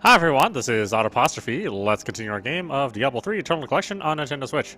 Hi everyone, this is audap. Let's continue our game of Diablo III Eternal Collection on Nintendo Switch.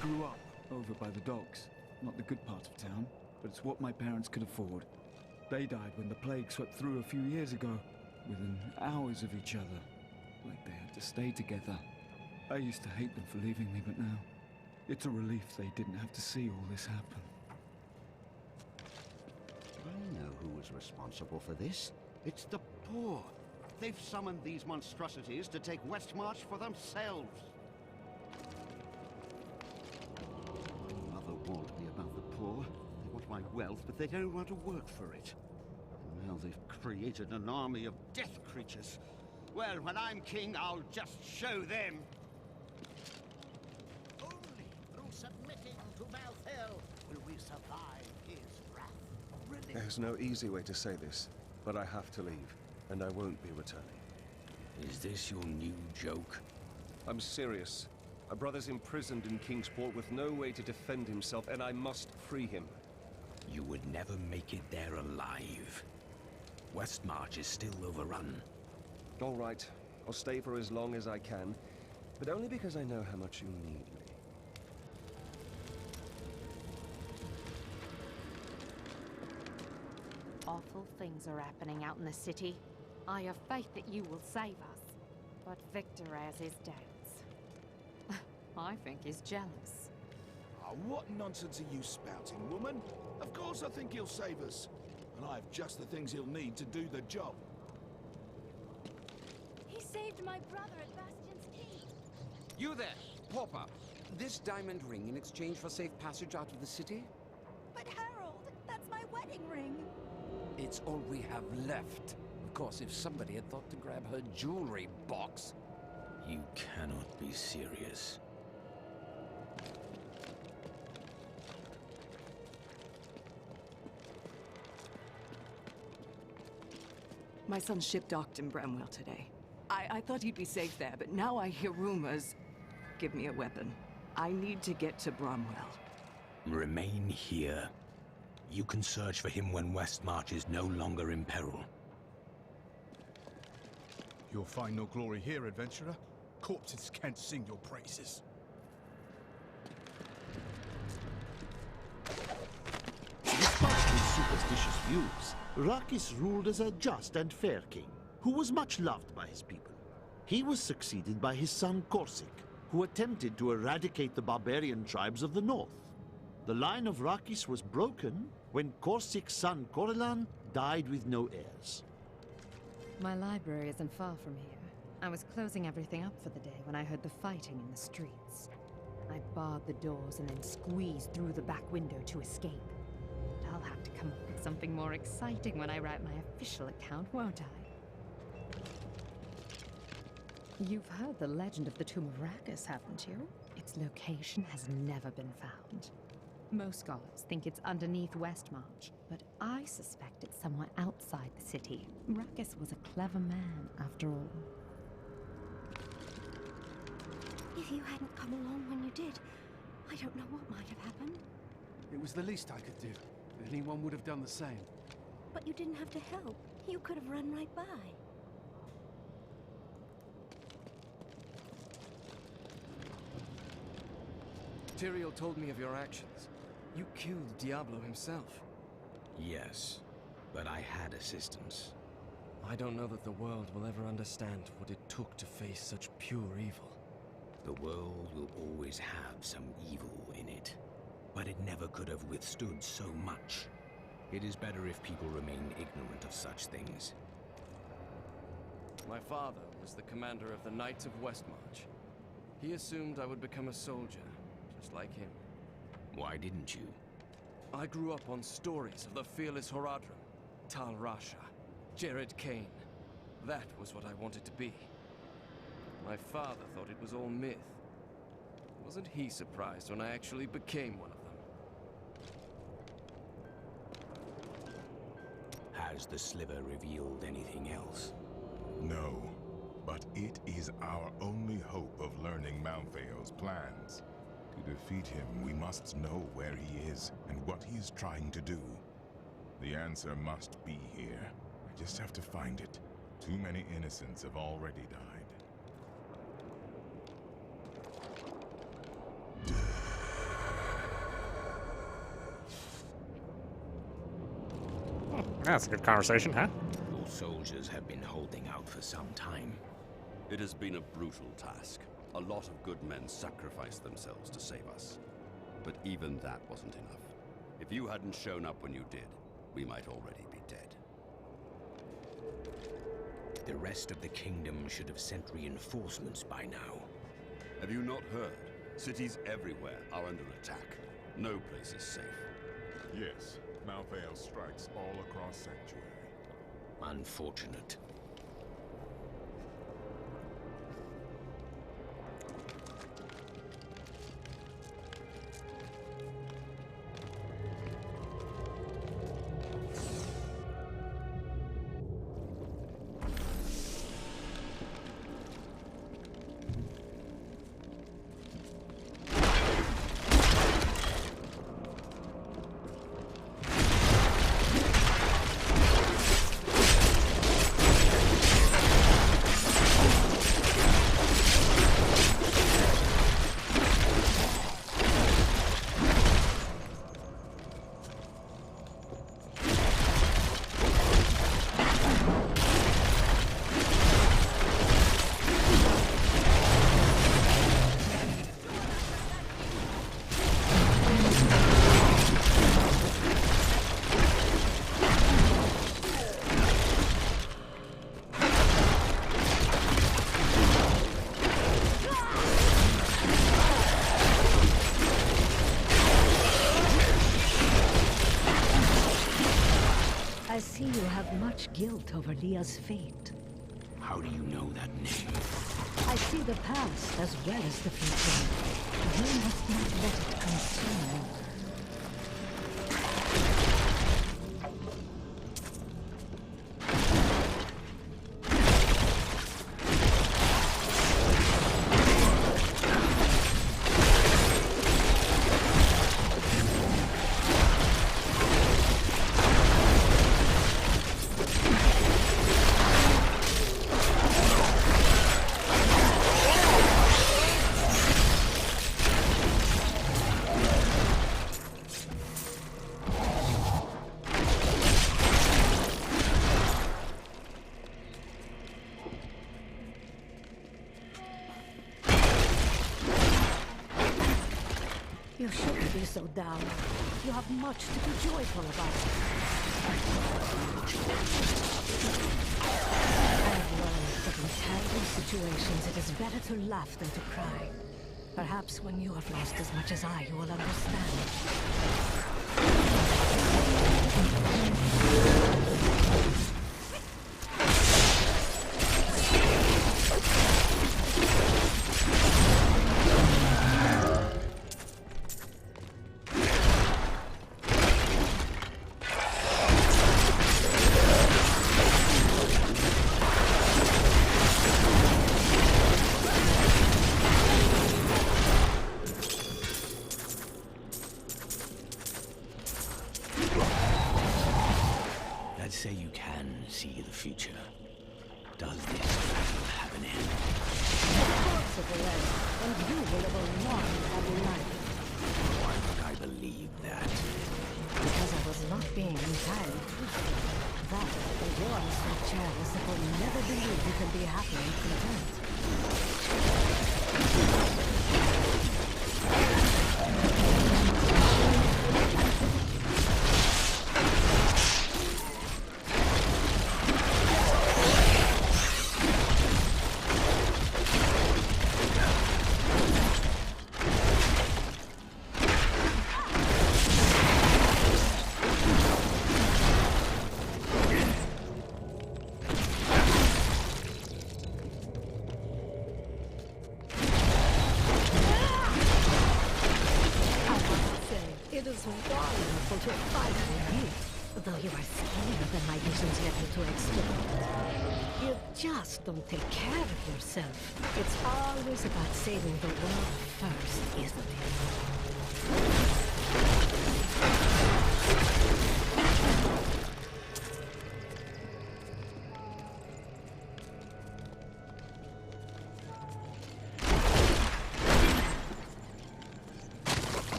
Grew up over by the docks. Not the good part of town, but it's what my parents could afford. They died when the plague swept through a few years ago, within hours of each other, like they had to stay together. I used to hate them for leaving me, but now it's a relief they didn't have to see all this happen. I know who was responsible for this. It's the poor. They've summoned these monstrosities to take Westmarch for themselves. Warned me about the poor. They want my wealth, but they don't want to work for it. And now they've created an army of death creatures. Well, when I'm king, I'll just show them. Only through submitting to Malthael will we survive his wrath. Really? There's no easy way to say this, but I have to leave, and I won't be returning. Is this your new joke? I'm serious. My brother's imprisoned in Kingsport with no way to defend himself, and I must free him. You would never make it there alive. Westmarch is still overrun. All right, I'll stay for as long as I can, but only because I know how much you need me. Awful things are happening out in the city. I have faith that you will save us, but Victor has his doubts. I think he's jealous. Oh, what nonsense are you spouting, woman? Of course I think he'll save us. And I have just the things he'll need to do the job. He saved my brother at Bastion's Keep. You there, pauper. This diamond ring in exchange for safe passage out of the city? But Harold, that's my wedding ring. It's all we have left. Of course, if somebody had thought to grab her jewelry box. You cannot be serious. My son's ship docked in Bramwell today. I thought he'd be safe there, but now I hear rumors. Give me a weapon. I need to get to Bramwell. Remain here. You can search for him when Westmarch is no longer in peril. You'll find no glory here, adventurer. Corpses can't sing your praises. Despite his superstitious views, Rakis ruled as a just and fair king, who was much loved by his people. He was succeeded by his son Corsic, who attempted to eradicate the barbarian tribes of the north. The line of Rakis was broken when Corsic's son Corellan died with no heirs. My library isn't far from here. I was closing everything up for the day when I heard the fighting in the streets. I barred the doors and then squeezed through the back window to escape. But I'll have to come up with something more exciting when I write my official account, won't I? You've heard the legend of the Tomb of Rakus, haven't you? Its location has never been found. Most scholars think it's underneath Westmarch, but I suspect it's somewhere outside the city. Rakus was a clever man, after all. If you hadn't come along when you did, I don't know what might have happened. It was the least I could do. Anyone would have done the same. But you didn't have to help. You could have run right by. Tyrael told me of your actions. You killed Diablo himself. Yes, but I had assistance. I don't know that the world will ever understand what it took to face such pure evil. The world will always have some evil in it, but it never could have withstood so much. It is better if people remain ignorant of such things. My father was the commander of the Knights of Westmarch. He assumed I would become a soldier, just like him. Why didn't you? I grew up on stories of the fearless Horadrim, Tal Rasha, Jared Kane. That was what I wanted to be. My father thought it was all myth. Wasn't he surprised when I actually became one of them? Has the sliver revealed anything else? No, but it is our only hope of learning Malthael's plans. To defeat him, we must know where he is and what he is trying to do. The answer must be here. I just have to find it. Too many innocents have already died. That's a good conversation, huh? Your soldiers have been holding out for some time. It has been a brutal task. A lot of good men sacrificed themselves to save us. But even that wasn't enough. If you hadn't shown up when you did, we might already be dead. The rest of the kingdom should have sent reinforcements by now. Have you not heard? Cities everywhere are under attack. No place is safe. Yes, Malthael strikes all across Sanctuary. Unfortunate. I see you have much guilt over Leah's fate. How do you know that name? I see the past as well as the future. You must not let it consume you. You shouldn't be so down. You have much to be joyful about. I have learned that in terrible situations it is better to laugh than to cry. Perhaps when you have lost as much as I, you will understand. Say you can see the future. Does this battle have an end? Of course it will end, and you will live a long, happy life. Why would I believe that? Because I was not being entirely truthful. That, and you're so careless that will never believe you can be happy and content. It is wonderful to fight with you, though you are skinnier than my visions led me to expect. You just don't take care of yourself. It's always about saving the world first, isn't it?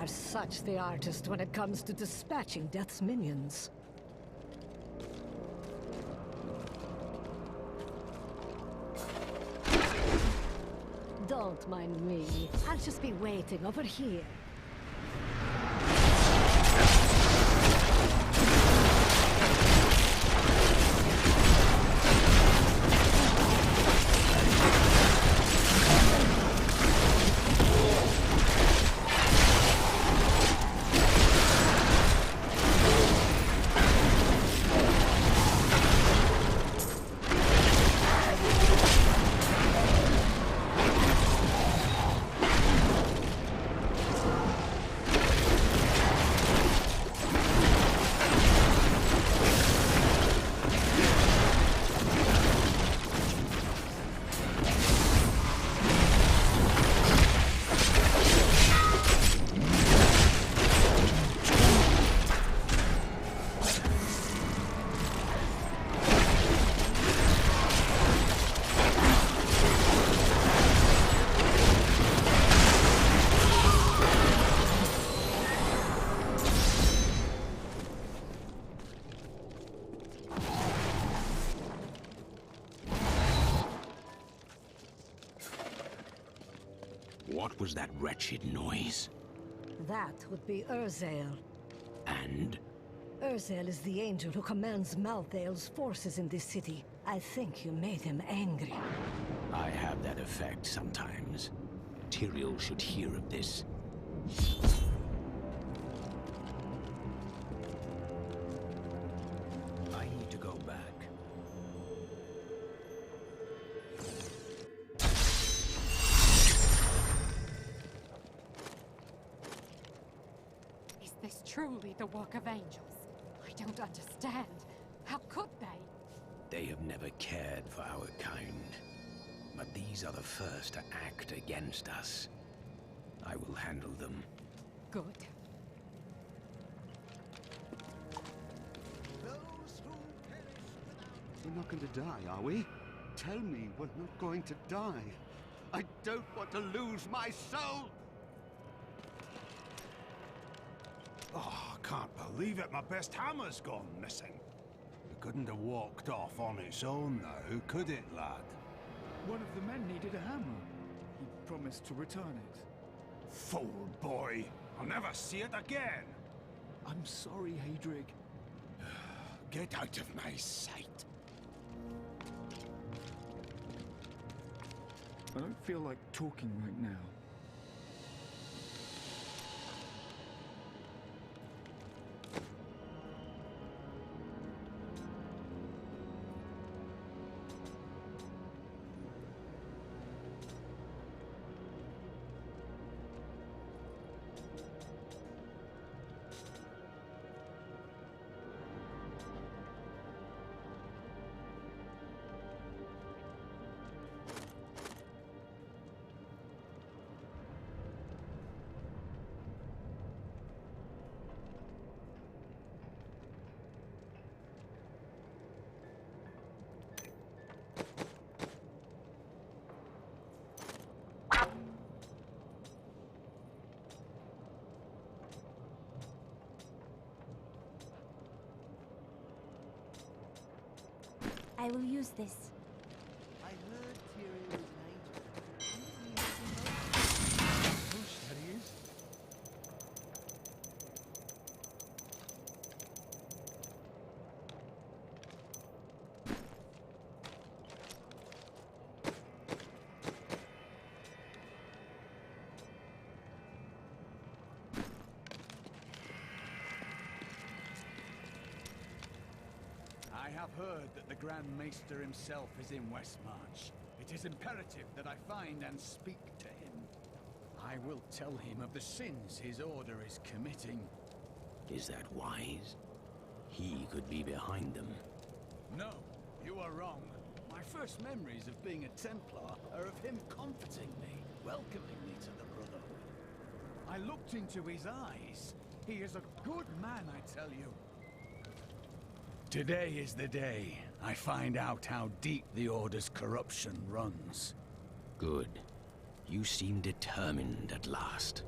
are such the artist when it comes to dispatching Death's minions. Don't mind me. I'll just be waiting over here. What was that wretched noise? That would be Urzael. And? Urzael is the angel who commands Malthael's forces in this city. I think you made him angry. I have that effect sometimes. Tyrael should hear of this. I need to go back. Is this truly the work of angels? I don't understand. How could they? They have never cared for our kind. But these are the first to act against us. I will handle them. Good. We're not going to die, are we? Tell me we're not going to die. I don't want to lose my soul! Oh, I can't believe it. My best hammer's gone missing. It couldn't have walked off on its own now, could it, lad? One of the men needed a hammer. He promised to return it. Fool boy! I'll never see it again! I'm sorry, Hadrig. Get out of my sight. I don't feel like talking right now. I will use this. I heard Tyrael was an angel. Push, there he is. I have heard that the Grand Maester himself is in Westmarch. It is imperative that I find and speak to him. I will tell him of the sins his order is committing. Is that wise? He could be behind them. No, you are wrong. My first memories of being a Templar are of him comforting me, welcoming me to the Brotherhood. I looked into his eyes. He is a good man, I tell you. Today is the day I find out how deep the Order's corruption runs. Good. You seem determined at last.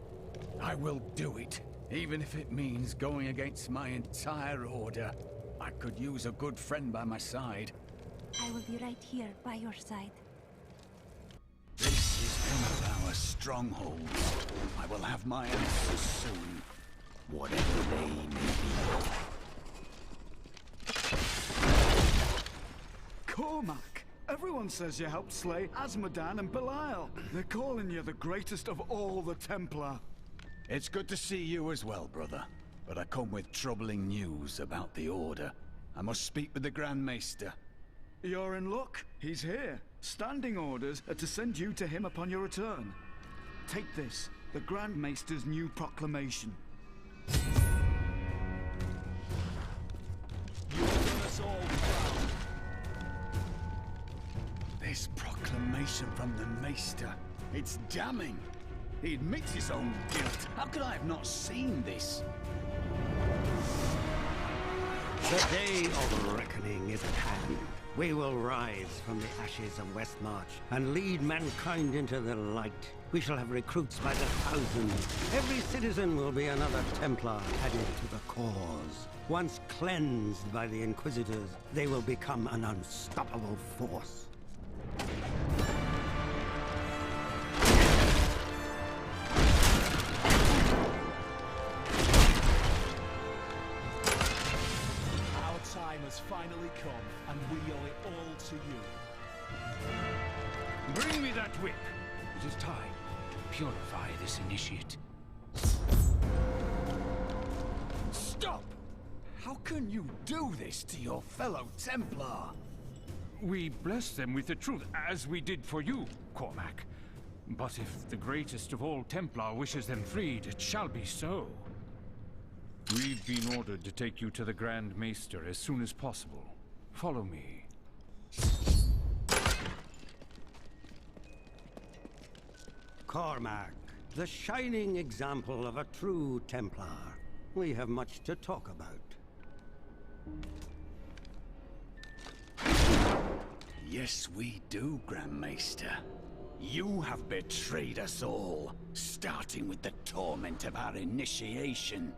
I will do it, even if it means going against my entire order. I could use a good friend by my side. I will be right here by your side. This is one of our strongholds. I will have my answers soon, whatever they may be. Cormac! Everyone says you helped slay Azmodan and Belial. They're calling you the greatest of all the Templar. It's good to see you as well, brother. But I come with troubling news about the Order. I must speak with the Grand Maester. You're in luck. He's here. Standing orders are to send you to him upon your return. Take this, the Grand Maester's new proclamation. You've done us all proud. This proclamation from the Maester, it's damning. He admits his own guilt. How could I have not seen this? The day of reckoning is at hand. We will rise from the ashes of Westmarch and lead mankind into the light. We shall have recruits by the thousands. Every citizen will be another Templar added to the cause. Once cleansed by the Inquisitors, they will become an unstoppable force. Has finally come, and we owe it all to you. Bring me that whip! It is time to purify this initiate. Stop! How can you do this to your fellow Templar? We bless them with the truth, as we did for you, Cormac. But if the greatest of all Templar wishes them freed, it shall be so. We've been ordered to take you to the Grand Maester as soon as possible. Follow me. Cormac, the shining example of a true Templar. We have much to talk about. Yes, we do, Grand Maester. You have betrayed us all, starting with the torment of our initiation.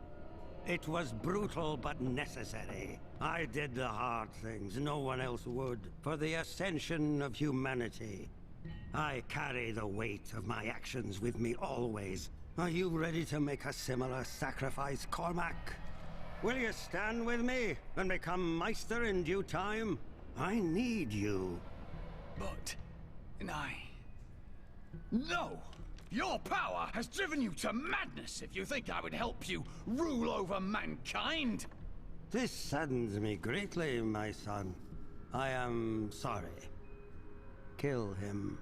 It was brutal but necessary. I did the hard things no one else would, for the ascension of humanity. I carry the weight of my actions with me always. Are you ready to make a similar sacrifice, Cormac? Will you stand with me and become Meister in due time? I need you. But... No! Your power has driven you to madness if you think I would help you rule over mankind! This saddens me greatly, my son. I am sorry. Kill him.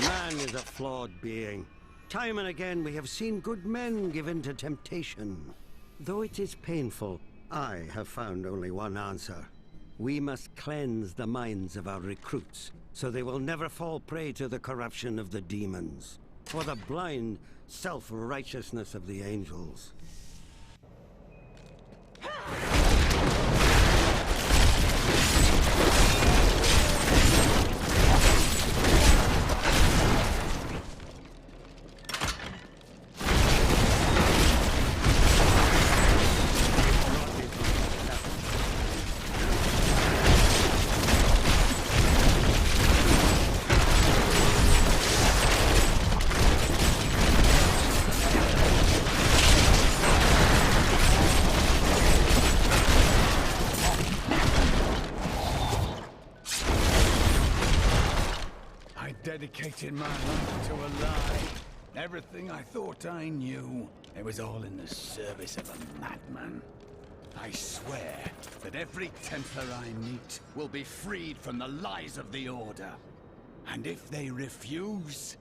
Man is a flawed being. Time and again we have seen good men given to temptation. Though it is painful, I have found only one answer. We must cleanse the minds of our recruits, so they will never fall prey to the corruption of the demons, or the blind self-righteousness of the angels. Dedicated my life to a lie. Everything I thought I knew, it was all in the service of a madman. I swear that every Templar I meet will be freed from the lies of the Order. And if they refuse,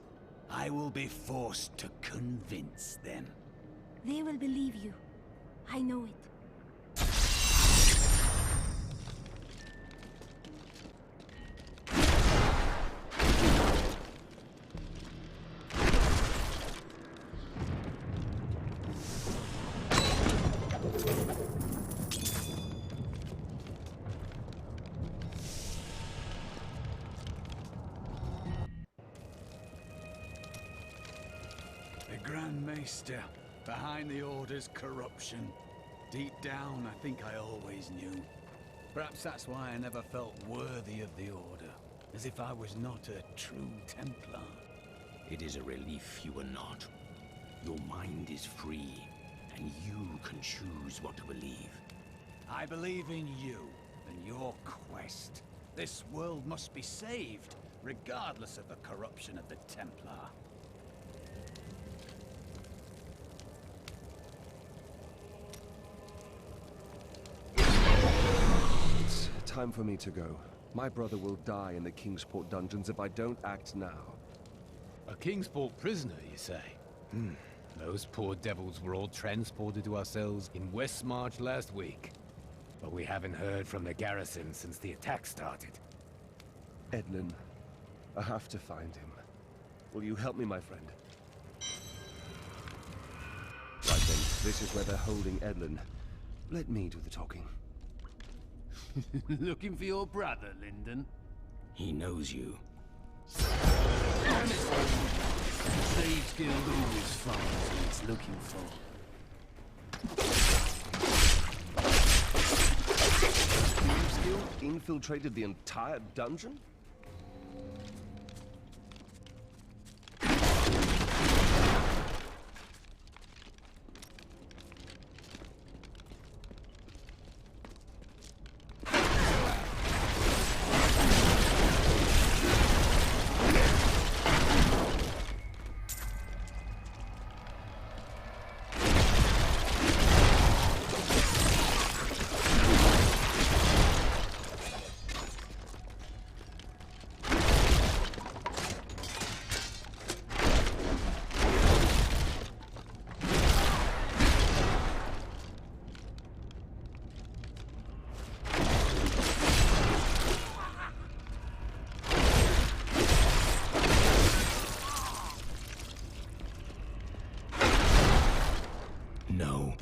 I will be forced to convince them. They will believe you. I know it. The Grand Maester, behind the Order's corruption. Deep down, I think I always knew. Perhaps that's why I never felt worthy of the Order, as if I was not a true Templar. It is a relief you are not. Your mind is free, and you can choose what to believe. I believe in you and your quest. This world must be saved, regardless of the corruption of the Templar. It's time for me to go. My brother will die in the Kingsport dungeons if I don't act now. A Kingsport prisoner, you say? Those poor devils were all transported to our cells in Westmarch last week. But we haven't heard from the garrison since the attack started. Edlin, I have to find him. Will you help me, my friend? Right then, this is where they're holding Edlin. Let me do the talking. Looking for your brother, Lyndon? He knows you. Thieves Guild always finds what it's looking for. Thieves Guild infiltrated the entire dungeon? No.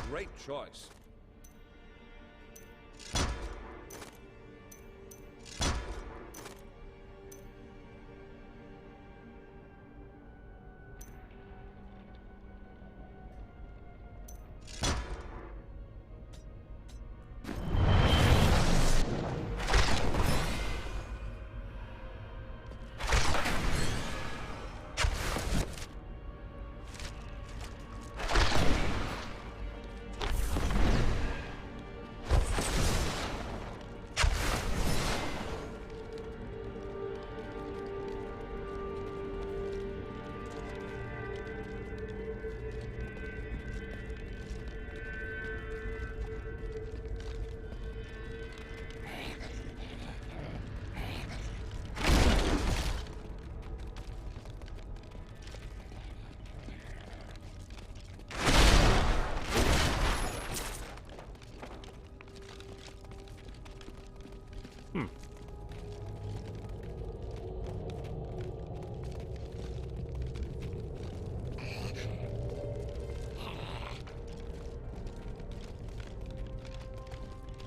great choice.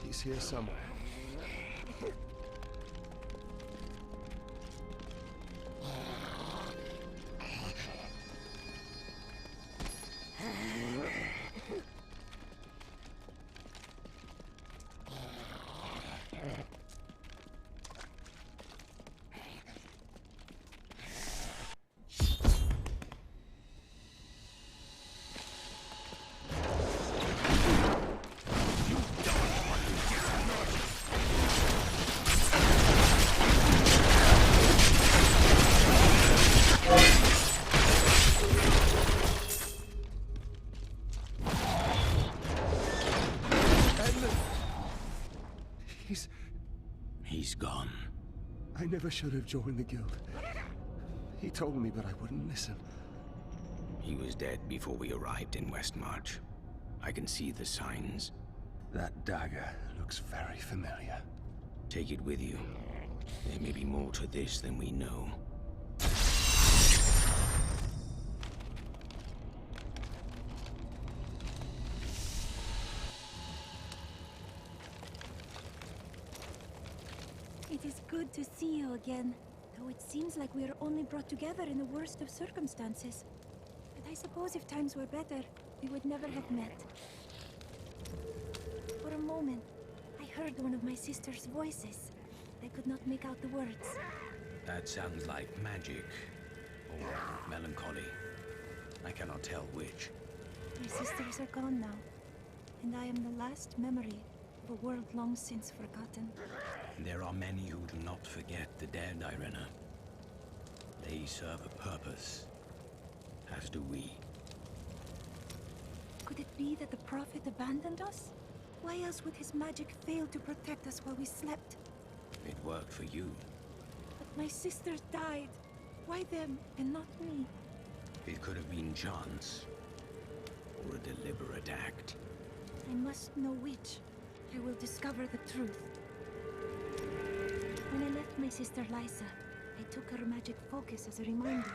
He's here somewhere. He's gone. I never should have joined the guild. He told me, but I wouldn't listen. He was dead before we arrived in Westmarch. I can see the signs. That dagger looks very familiar. Take it with you. There may be more to this than we know. It is good to see you again, though it seems like we are only brought together in the worst of circumstances. But I suppose if times were better, we would never have met. For a moment, I heard one of my sister's voices. I could not make out the words. That sounds like magic, or melancholy. I cannot tell which. My sisters are gone now, and I am the last memory of a world long since forgotten. There are many who do not forget the dead, Irena. They serve a purpose, as do we. Could it be that the Prophet abandoned us? Why else would his magic fail to protect us while we slept? It worked for you. But my sisters died. Why them and not me? It could have been chance, or a deliberate act. I must know which. I will discover the truth. When I left my sister Lysa, I took her magic focus as a reminder.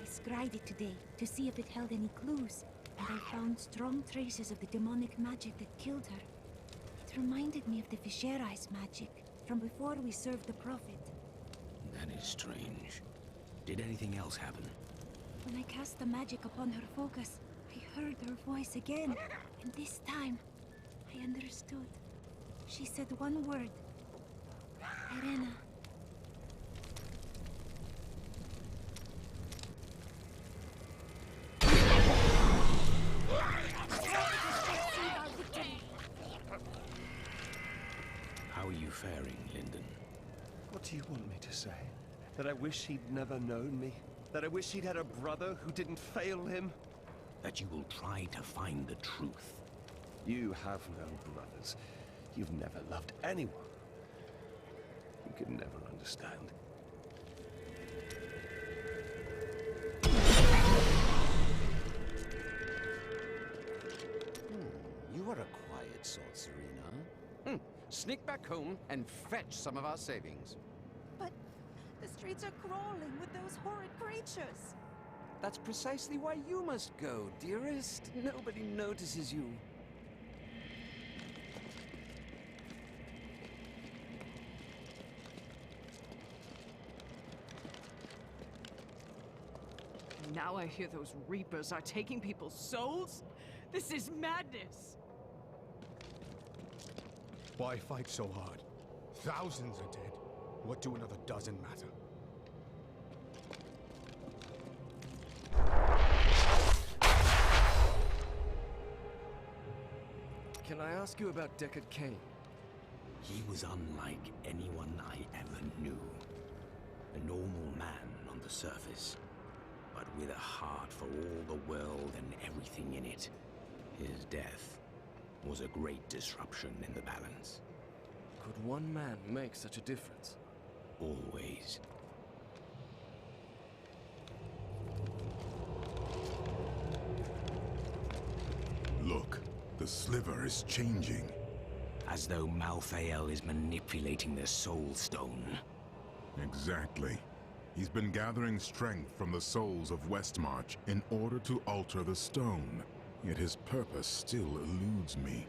I scryed it today to see if it held any clues, and I found strong traces of the demonic magic that killed her. It reminded me of the Visceri's magic from before we served the Prophet. That is strange. Did anything else happen? When I cast the magic upon her focus, I heard her voice again, and this time, I understood. She said one word. Irena. How are you faring, Lyndon? What do you want me to say? That I wish he'd never known me? That I wish he'd had a brother who didn't fail him? That you will try to find the truth. You have no brothers. You've never loved anyone. You can never understand. You are a quiet sort, Serena. Sneak back home and fetch some of our savings. But the streets are crawling with those horrid creatures. That's precisely why you must go, dearest. Nobody notices you. Now I hear those Reapers are taking people's souls? This is madness! Why fight so hard? Thousands are dead. What do another dozen matter? Can I ask you about Deckard Cain? He was unlike anyone I ever knew. A normal man on the surface, but with a heart for all the world and everything in it. His death was a great disruption in the balance. Could one man make such a difference? Always. Look, the sliver is changing. As though Malthael is manipulating the Soul Stone. Exactly. He's been gathering strength from the souls of Westmarch in order to alter the stone. Yet his purpose still eludes me.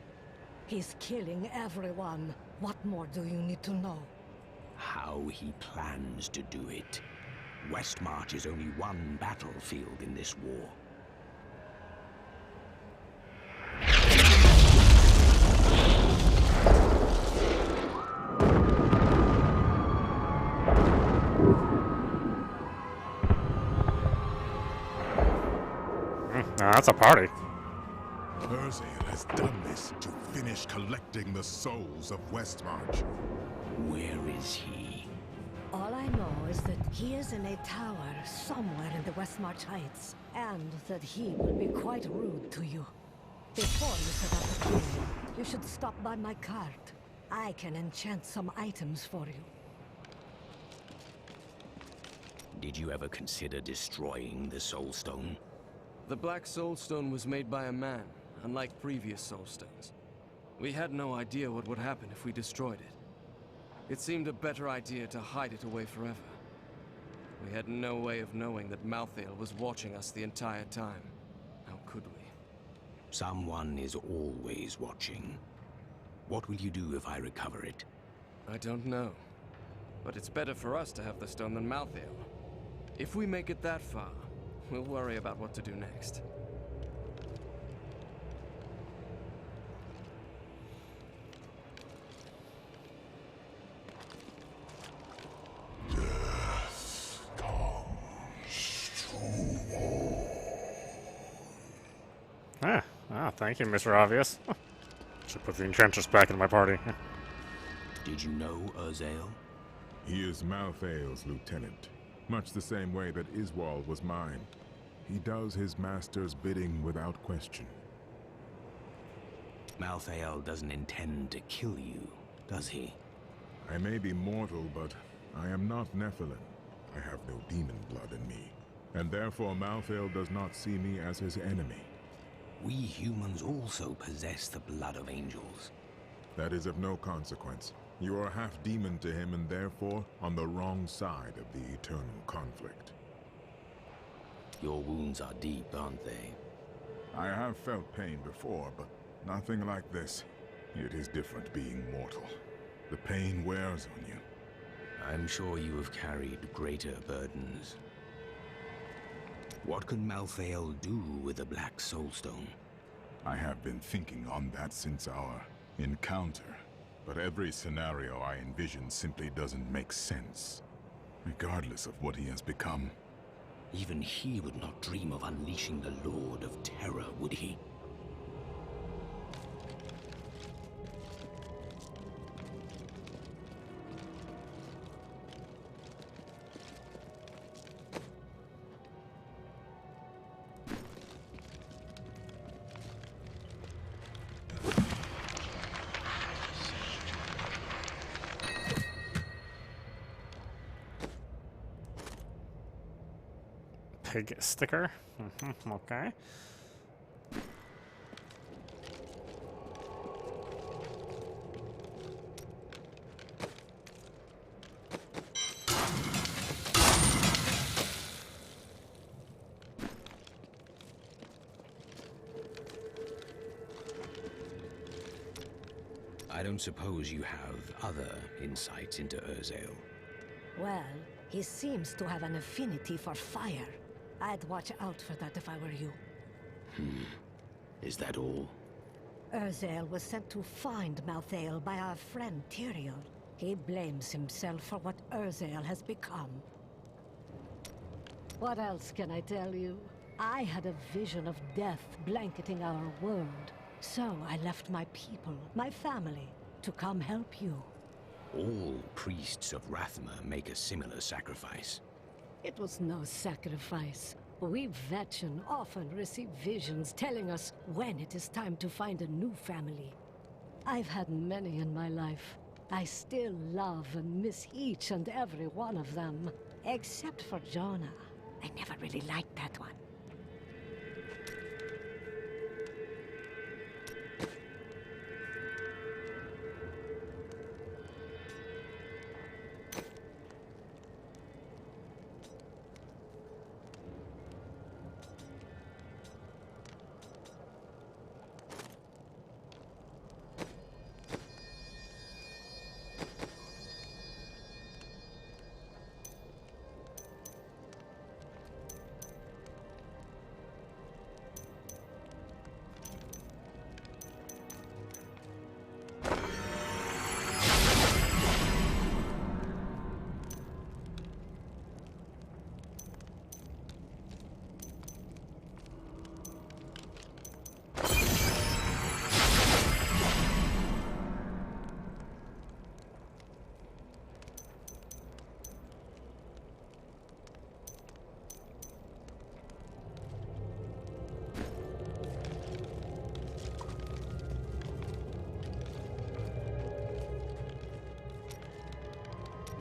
He's killing everyone. What more do you need to know? How he plans to do it. Westmarch is only one battlefield in this war. That's a party. Urzael has done this to finish collecting the souls of Westmarch. Where is he? All I know is that he is in a tower somewhere in the Westmarch Heights, and that he will be quite rude to you. Before you set out to kill him, you should stop by my cart. I can enchant some items for you. Did you ever consider destroying the Soul Stone? The Black Soul Stone was made by a man, unlike previous Soul Stones. We had no idea what would happen if we destroyed it. It seemed a better idea to hide it away forever. We had no way of knowing that Malthael was watching us the entire time. How could we? Someone is always watching. What will you do if I recover it? I don't know. But it's better for us to have the stone than Malthael. If we make it that far, we'll worry about what to do next. Thank you, Mr. Obvious. Should put the Enchantress back in my party. Did you know Urzael? He is Malthael's lieutenant, much the same way that Iswald was mine. He does his master's bidding without question. Malthael doesn't intend to kill you, does he? I may be mortal, but I am not Nephilim. I have no demon blood in me, and therefore Malthael does not see me as his enemy. We humans also possess the blood of angels. That is of no consequence. You are half demon to him and therefore on the wrong side of the eternal conflict. Your wounds are deep, aren't they? I have felt pain before, but nothing like this. It is different being mortal. The pain wears on you. I'm sure you have carried greater burdens. What can Malthael do with the Black Soulstone? I have been thinking on that since our encounter, but every scenario I envision simply doesn't make sense, regardless of what he has become. Even he would not dream of unleashing the Lord of Terror, would he? Pig sticker. Okay. I don't suppose you have other insights into Urzael. Well, he seems to have an affinity for fire. I'd watch out for that if I were you. Is that all? Urzael was sent to find Malthael by our friend Tyrael. He blames himself for what Urzael has become. What else can I tell you? I had a vision of death blanketing our world. So I left my people, my family, to come help you. All priests of Rathma make a similar sacrifice. It was no sacrifice. We Vetchen often receive visions telling us when it is time to find a new family. I've had many in my life. I still love and miss each and every one of them. Except for Jonah. I never really liked that one.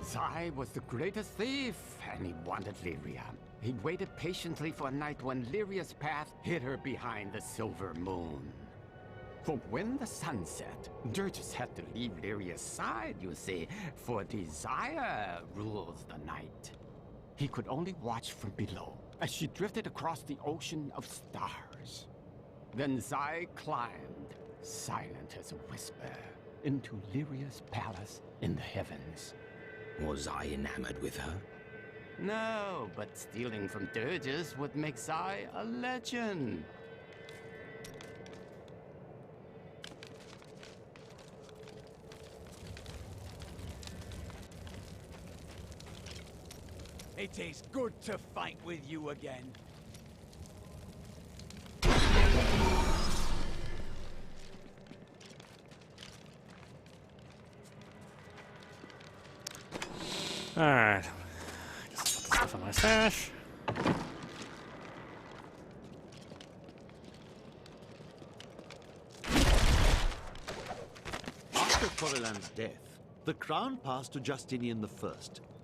Zai was the greatest thief, and he wanted Lyria. He waited patiently for a night when Lyria's path hid her behind the silver moon. For when the sun set, Dirges had to leave Lyria's side, you see, for desire rules the night. He could only watch from below, as she drifted across the ocean of stars. Then Zai climbed, silent as a whisper, into Lyria's palace in the heavens. Was I enamored with her? No, but stealing from Dirges would make Zai a legend. It is good to fight with you again. Alright. Guess I'll put this stuff in my stash. After Corellan's death, the crown passed to Justinian I,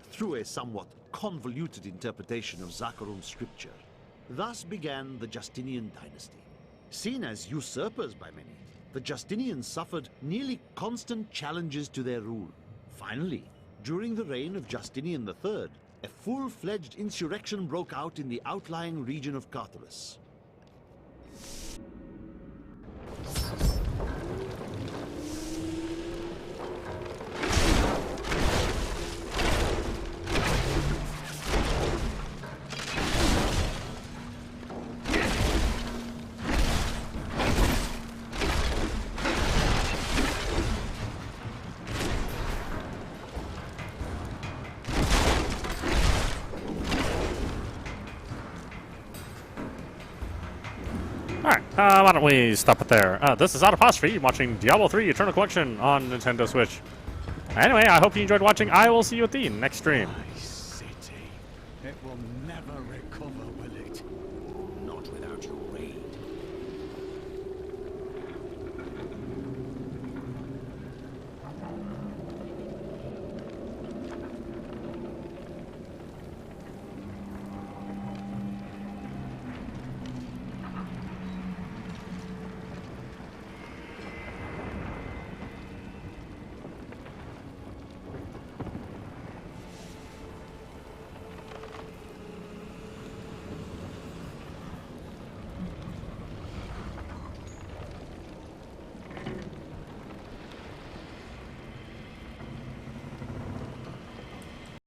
through a somewhat convoluted interpretation of Zakharun's scripture. Thus began the Justinian dynasty. Seen as usurpers by many, the Justinians suffered nearly constant challenges to their rule. Finally, during the reign of Justinian III, a full-fledged insurrection broke out in the outlying region of Carthage. Why don't we stop it there? This is audap, watching Diablo 3 Eternal Collection on Nintendo Switch. Anyway, I hope you enjoyed watching. I will see you at the next stream. My city. It will never recover, will it? Not without your raid.